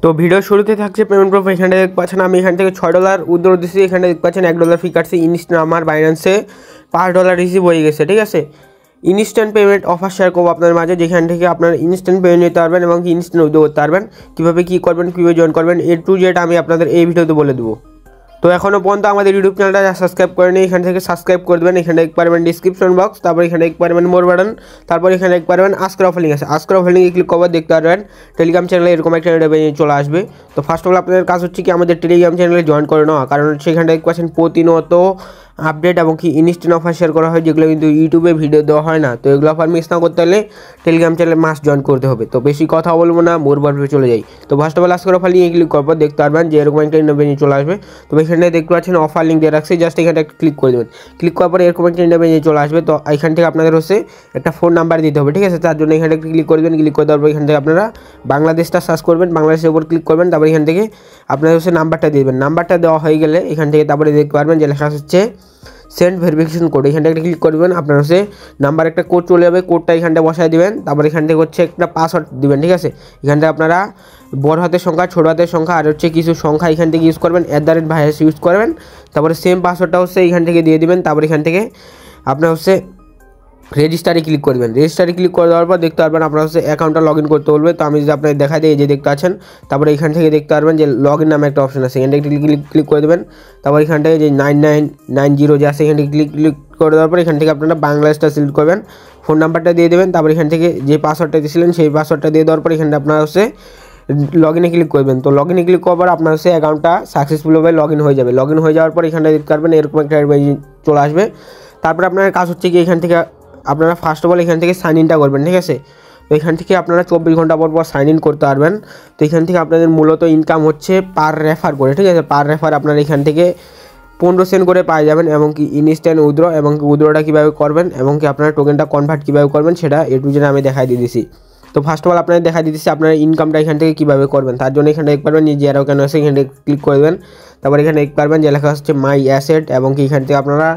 তো ভিডিও শুরুতে থাকছে পেমেন্ট প্রুফ। এখানে দেখতে পাচ্ছেন আমি এখান থেকে $6 উইথড্র দিচ্ছি। এখানে দেখতে পাচ্ছেন $1 ফি কাটছে। ইনস্ট্যান্ট আমার বাইন্যান্সে $5 রিসিভ হয়ে গেছে, ঠিক আছে। ইনস্ট্যান্ট পেমেন্ট অফার শেয়ার করবো আপনার মাঝে, যেখান থেকে আপনার ইনস্ট্যান্ট পেমেন্ট নিতে পারবেন এবং ইনস্ট্যান্ট উইথড্র করতে পারবেন। কীভাবে কী করবেন, কীভাবে জয়েন করবেন, A to Z আমি আপনাদের এই ভিডিওতে বলে দেবো। তো এখনও পর্যন্ত আমাদের ইউটিউব চ্যানেলটা সাবস্ক্রাইব করে নিই, এখান থেকে সাবস্ক্রাইব করে দেবেন। এখানে দেখতে পারবেন ডিসক্রিপশন বক্স, তারপর এখানে দেখতে পারবেন মোর বাটন, তারপর এখানে দেখতে পারবেন আস্কার অফার লিঙ্ক আছে। আস্কার অফার লিঙ্কে ক্লিক করবার দেখতে পারবেন টেলিগ্রাম চ্যানেলে এরকম একটা চলে আসবে। তো ফার্স্ট অফ অল আপনাদের কাজ হচ্ছে কি আমাদের টেলিগ্রাম চ্যানেলে জয়েন করে নেওয়া, কারণ সেখানে দেখতে পাচ্ছেন প্রতিনিয়ত আপডেট এবং কি ইনস্ট্যান্ট অফার শেয়ার করা হয়, যেগুলো কিন্তু ইউটিউবে ভিডিও দেওয়া হয় না। তো এগুলো অফার মিস না করতে হলে টেলিগ্রাম চ্যানেলে মাস্ট জয়েন করতে হবে। তো বেশি কথা বলবো না, মোর বাটনে চলে যাই। তো ফার্স্ট অফ অল আস্কার অফার লিঙ্কে ক্লিক করবো দেখতে পারবেন যে এরকম একটা ইন্টারভিউ চলে আসবে। তো এখানে দেখতে পাচ্ছেন অফার লিঙ্ক দিয়ে রাখছি, জাস্ট এখানে একটা ক্লিক করে দেবেন। ক্লিক করার পরে এরকম একটা ইন্টারভিউ চলে আসবে। তো এখান থেকে আপনাদের হচ্ছে একটা ফোন নাম্বার দিতে হবে, ঠিক আছে। তার জন্য এখানে একটা ক্লিক করে দেবেন। ক্লিক করে দেওয়ার পর এখান থেকে আপনারা বাংলাদেশটা সার্চ করবেন, বাংলাদেশের উপর ক্লিক করবেন। তারপর এখান থেকে আপনাদের হচ্ছে নাম্বারটা দিয়ে দেবেন। নাম্বারটা দেওয়া হয়ে গেলে এখান থেকে তারপরে দেখতে পারবেন যে লেখা হচ্ছে সেন্ড ভেরিফিকেশন কোড। এখানটা একটা ক্লিক করবেন, আপনার হচ্ছে নাম্বার একটা কোড চলে যাবে, কোডটা এখানটা বসায় দিবেন। তারপর এখান থেকে হচ্ছে একটা পাসওয়ার্ড দিবেন, ঠিক আছে। এখানটা আপনারা বড় হাতের সংখ্যা, ছোটো হাতের সংখ্যা আর হচ্ছে কিছু সংখ্যা এখান থেকে ইউজ করবেন, @ভাইরাস ইউজ করবেন। তারপরে সেম পাসওয়ার্ডটা হচ্ছে এখান থেকে দিয়ে দিবেন। তারপর এখান থেকে আপনার হচ্ছে রেজিস্টারে ক্লিক করবেন। রেজিস্টারে ক্লিক করে দেওয়ার পর দেখতে পারবেন আপনার হচ্ছে অ্যাকাউন্টটা লগ ইন করতে বলবে। তো আমি যদি আপনাকে দেখা দিই, যে দেখতে পাচ্ছেন, তারপরে এখান থেকে দেখতে পারবেন যে লগ ইন নামে একটা অপশন আছে, এখান থেকে ক্লিক করে দেবেন। তারপর এখান থেকে যে 9990 যে আছে এখান থেকে ক্লিক করে দেওয়ার পর এখান থেকে আপনারা বাংলাদেশটা সিলেক্ট করবেন, ফোন নাম্বারটা দিয়ে দেবেন। তারপর এখান থেকে যে পাসওয়ার্ডটা দিয়েছিলেন সেই পাসওয়ার্ডটা দিয়ে দেওয়ার পর এখানে আপনারা হচ্ছে লগ ইনে ক্লিক করবেন। তো লগ ইনে ক্লিক করার পর আপনার হচ্ছে অ্যাকাউন্টটা সাকসেসফুলভাবে লগ ইন হয়ে যাবে। লগ ইন হয়ে যাওয়ার পর এখানটা দেখতে পারবেন এরকম একটা চলে আসবে। তারপর আপনার কাজ হচ্ছে কি এখান থেকে আপনারা ফার্স্ট অফ অল এখান থেকে সাইন ইনটা করবেন, ঠিক আছে। তো এখান থেকে আপনারা 24 ঘন্টা পর সাইন ইন করতে পারবেন। তো এখান থেকে আপনাদের মূলত ইনকাম হচ্ছে পার রেফার করে, ঠিক আছে। পার রেফার আপনারা এখান থেকে 15 সেন্ট করে পাই যাবেন, এবং কি ইনস্ট্যান্ট উইথড্র এবং উইথড্রটা কীভাবে করবেন এবং কি আপনারা টোকেনটা কনভার্ট কীভাবে করবেন সেটা A to Z আমি দেখাই দিয়ে দিয়েছি। তো ফার্স্ট অফ অল আপনাদের দেখা দিতেছি আপনারা ইনকামটা এখান থেকে কীভাবে করবেন। তার জন্য এখানে দেখতে পারবেন যে আরও কেন আছে, এখানে ক্লিক করে দেবেন। তারপর এখানে দেখতে পারবেন যে লেখা হচ্ছে মাই অ্যাসেট, এবং কি এখান থেকে আপনারা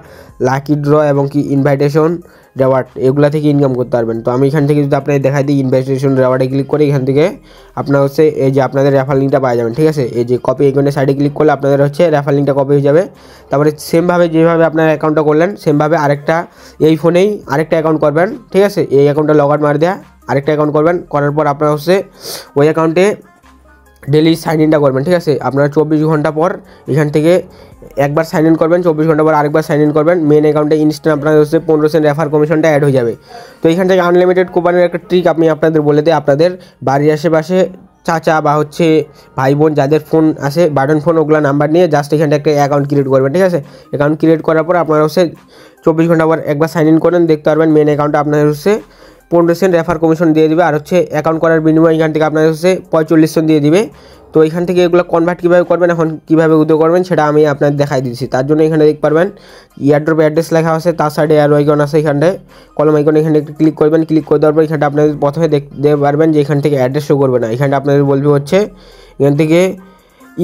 লাকি ড্র এবং কি ইনভাইটেশন রেওয়ার্ড এগুলা থেকে ইনকাম করতে পারবেন। তো আমি এখান থেকে যদি আপনাদের দেখাই দিই ইনভাইটেশন রেওয়ার্ডে ক্লিক করে এখান থেকে আপনার হচ্ছে এই যে আপনাদের রেফার লিঙ্কটা পাওয়া যাবেন, ঠিক আছে। এই যে কপি আইকনের সাইডে ক্লিক করলে আপনাদের হচ্ছে রেফার লিঙ্কটা কপি হয়ে যাবে। তারপরে সেমভাবে যেভাবে আপনার অ্যাকাউন্টটা করলেন সেমভাবে আরেকটা এই ফোনেই আরেকটা অ্যাকাউন্ট করবেন, ঠিক আছে। এই অ্যাকাউন্টটা লগ আউট মার দেওয়া আরেকটা অ্যাকাউন্ট করবেন, করার পর আপনারা হচ্ছে ওই অ্যাকাউন্টে ডেলি সাইন ইনটা করবেন, ঠিক আছে। আপনারা 24 ঘন্টা পর এখান থেকে একবার সাইন ইন করবেন, 24 ঘন্টা পর আরেকবার সাইন ইন করবেন। মেন অ্যাকাউন্টে ইনস্ট্যান্ট আপনাদের হচ্ছে 15 সেন্ট রেফার কমিশনটা অ্যাড হয়ে যাবে। তো এখান থেকে আনলিমিটেড কুপনের একটা ট্রিক আমি আপনাদের বলে দিই, আপনাদের বাড়ির আশেপাশে চাচা বা হচ্ছে ভাই বোন যাদের ফোন আছে বাটন ফোন ওগুলো নাম্বার নিয়ে জাস্ট এখানটা একটা অ্যাকাউন্ট ক্রিয়েট করবেন, ঠিক আছে। অ্যাকাউন্ট ক্রিয়েট করার পর আপনারা হচ্ছে 24 ঘন্টা পর একবার সাইন ইন করেন, দেখতে পারবেন মেন অ্যাকাউন্টে আপনাদের হচ্ছে 15 সেন্ট রেফার কমিশন দিয়ে দিবে, আর হচ্ছে অ্যাকাউন্ট করার বিনিময়ে এখান থেকে আপনাদের হচ্ছে 45 সেন্ট দিয়ে দিবে। তো এখান থেকে এগুলো কনভার্ট কীভাবে করবেন, এখন কীভাবে উইথড্র করবেন সেটা আমি আপনাদের দেখাই দিচ্ছি। তার জন্য এখানে দেখতে পারবেন এয়ারড্রপ অ্যাড্রেস লেখা আছে, তার সাইডে অ্যারো আইকন আছে, এখানটায় কলম আইকন, এখানে একটু ক্লিক করবেন। ক্লিক করে দেওয়ার পর এখানটা আপনাদের প্রথমে দেখতে পারবেন যে এখান থেকে অ্যাড্রেস শো করবে না, এখানটা আপনাদের বলবে হচ্ছে এখান থেকে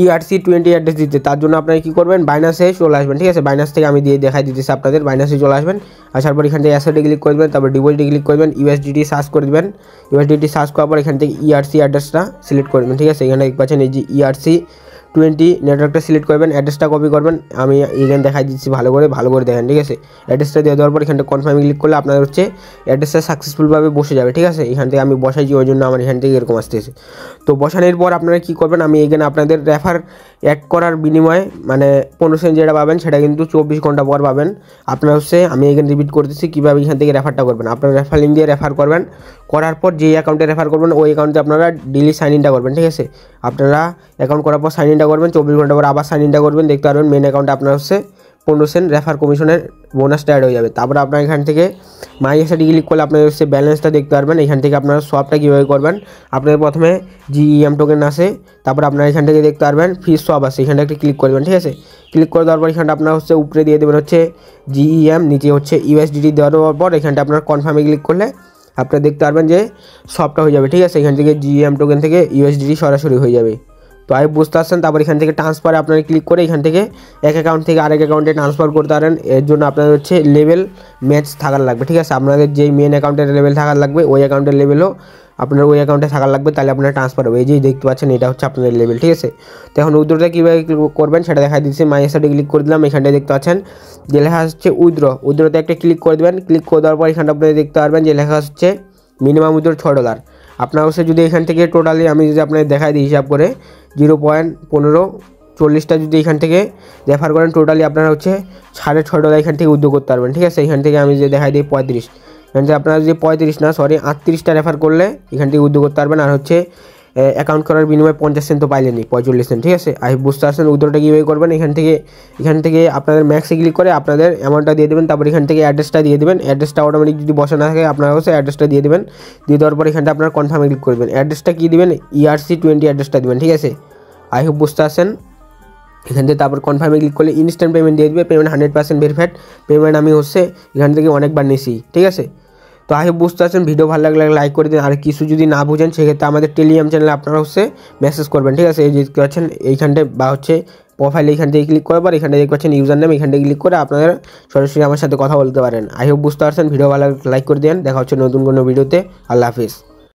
ERC20 অ্যাড্রেস দিতে। তার জন্য আপনারা কী করবেন, বাইনাসে চলে আসবেন, ঠিক আছে। বাইনাস থেকে আমি দিয়ে দেখাই দিতেছি আপনাদের, বাইনাসে চলে আসবেন। আসার পর এখান থেকে অ্যাসেটে ক্লিক করবেন, তারপর ডিপোজিটে ক্লিক করবেন, USDT সার্চ করে দেবেন। USDT সার্চ করার পর এখান থেকে ERC অ্যাড্রেসটা সিলেক্ট করবেন, ঠিক আছে। এখানে দেখতে পাচ্ছেন এই যে ERC20 নেটওয়ার্কটা সিলেক্ট করবেন, অ্যাড্রেসটা কপি করবেন। আমি এখানে দেখাই দিচ্ছি ভালো করে দেখেন, ঠিক আছে। অ্যাড্রেসটা দিয়ে দেওয়ার পর এখানটা কনফার্মে ক্লিক করলে আপনাদের হচ্ছে অ্যাড্রেসটা সাকসেসফুলভাবে বসে যাবে, ঠিক আছে। এখান থেকে আমি বসাইছি ওই জন্য আমার এখান থেকে এরকম আসতেছে। তো বসানোর পর আপনারা কী করবেন, আমি এখানে আপনাদের রেফার অ্যাড করার বিনিময়ে মানে 15 সেন্ট যেটা পাবেন সেটা কিন্তু 24 ঘন্টা পর পাবেন। আপনারা হচ্ছে আমি এখানে রিপিট করতেছি কীভাবে এখান থেকে রেফারটা করবেন। আপনারা রেফার লিঙ্ক দিয়ে রেফার করবেন, করার পর যেই অ্যাকাউন্টে রেফার করবেন ওই অ্যাকাউন্টে আপনারা ডেলি সাইন ইনটা করবেন, ঠিক আছে। আপনারা অ্যাকাউন্ট করার পর সাইন ইনটা করবেন, 24 ঘন্টা পর আবার সাইন ইনটা করবেন, দেখতে পারবেন মেন অ্যাকাউন্টে আপনার হচ্ছে 15 সেন্ট রেফার কমিশনের বোনাসটা অ্যাড হয়ে যাবে। তারপর আপনার এখান থেকে মাই অ্যাসেটে ক্লিক করলে আপনার হচ্ছে ব্যালেন্সটা দেখতে পারবেন। এখান থেকে আপনারা সোয়াপটা কীভাবে করবেন, আপনাদের প্রথমে GEM টোকেন আছে, তারপর আপনারা এখান থেকে দেখতে পারবেন ফিস সোয়াপ আছে, এখানটা একটা ক্লিক করবেন, ঠিক আছে। ক্লিক করে দেওয়ার পর এখানটা আপনার হচ্ছে উপরে দিয়ে দেবেন হচ্ছে GEM, নিচে হচ্ছে USDT দেওয়ার পর এখানটা আপনার কনফার্মে ক্লিক করলে আপনারা দেখতে পারবেন যে সবটা হয়ে যাবে, ঠিক আছে। এখান থেকে GEM টোকেন থেকে USDT সরাসরি হয়ে যাবে। তো আমি বুঝতে পারছেন। তারপর এখান থেকে ট্রান্সফারে আপনারা ক্লিক করে এখান থেকে এক অ্যাকাউন্ট থেকে আরেক অ্যাকাউন্টে ট্রান্সফার করতে পারেন। এর জন্য আপনাদের হচ্ছে লেভেল ম্যাচ থাকার লাগবে, ঠিক আছে। আপনাদের যেই মেন অ্যাকাউন্টের লেভেল থাকার লাগবে ওই অ্যাকাউন্টের লেভেলও আপনার ওই অ্যাকাউন্টে থাকার লাগবে, তাহলে আপনার ট্রান্সফার হবে। এই যে দেখতে পাচ্ছেন এটা হচ্ছে আপনাদের লেভেল, ঠিক আছে। তো এখন উইথড্রটা কীভাবে করবেন সেটা দেখা দিচ্ছি। মাই অ্যাসেটে ক্লিক করে দিলাম, এখানটায় দেখতে পাচ্ছেন যে লেখা হচ্ছে উইথড্রতে একটা ক্লিক করে দেবেন। ক্লিক করে দেওয়ার পর এখানটা আপনারা দেখতে পারবেন যে লেখা হচ্ছে মিনিমাম উইথড্র $6। আপনার অবশ্য যদি এখান থেকে টোটালি আমি যদি আপনাদের দেখাই দিই হিসাব করে 0.1540টা যদি এখান থেকে রেফার করেন, টোটালি আপনারা হচ্ছে $6.5 এখান থেকে উইথড্র করতে পারবেন, ঠিক আছে। এখান থেকে আমি যে দেখাই দিই 35, এখান থেকে আপনারা যদি 38টা রেফার করলে এখান থেকে উইথড্র করতে পারবেন। আর হচ্ছে অ্যাকাউন্ট করার বিনিময়ে 50 সেন্ট তো পাইলেনি, 45 সেন্ট, ঠিক আছে। আমি বুঝতে পারছেন উইথড্রটা কীভাবে করবেন। এখান থেকে আপনাদের ম্যাক্সে ক্লিক করে আপনাদের অ্যামাউন্টটা দিয়ে দেবেন। তারপর এখান থেকে অ্যাড্রেসটা দিয়ে দেবেন। অ্যাড্রেসটা অটোমেটিক যদি বসে না থাকে আপনারা হচ্ছে অ্যাড্রেসটা দিয়ে দেবেন। দিয়ে দেওয়ার পর এখানটা আপনারা কনফার্মে ক্লিক করবেন। অ্যাড্রেসটা কী দেবেন, ERC20 অ্যাড্রেসটা দেবেন, ঠিক আছে। আই হোপ বুঝতে পারছেন। এখান থেকে তারপর কনফার্মে ক্লিক করলে ইনস্ট্যান্ট পেমেন্ট দিয়ে দেবে। পেমেন্ট 100% ভেরিফাইড পেমেন্ট আমি হচ্ছে এখান থেকে অনেকবার নিয়েছি, ঠিক আছে। তো আই হোপ বুঝতে পারছেন। ভিডিও ভালো লাগলে লাইক করে দিন। আর কিছু যদি না বুঝেন সেক্ষেত্রে আমাদের টেলিগ্রাম চ্যানেলে আপনারা হচ্ছে মেসেজ করবেন, ঠিক আছে। এই যে দেখতে পাচ্ছেন এইখানটায় বা হচ্ছে প্রোফাইলে এখান থেকে ক্লিক করার পর এখানে দেখতে পাচ্ছেন ইউজার নেম, এখান থেকে ক্লিক করে আপনারা সরাসরি আমার সাথে কথা বলতে পারেন। আই হোপ বুঝতে পারছেন। ভিডিও ভালো লাগলে লাইক করে দেন। দেখা হচ্ছে নতুন কোনো ভিডিওতে। আল্লাহ হাফিজ।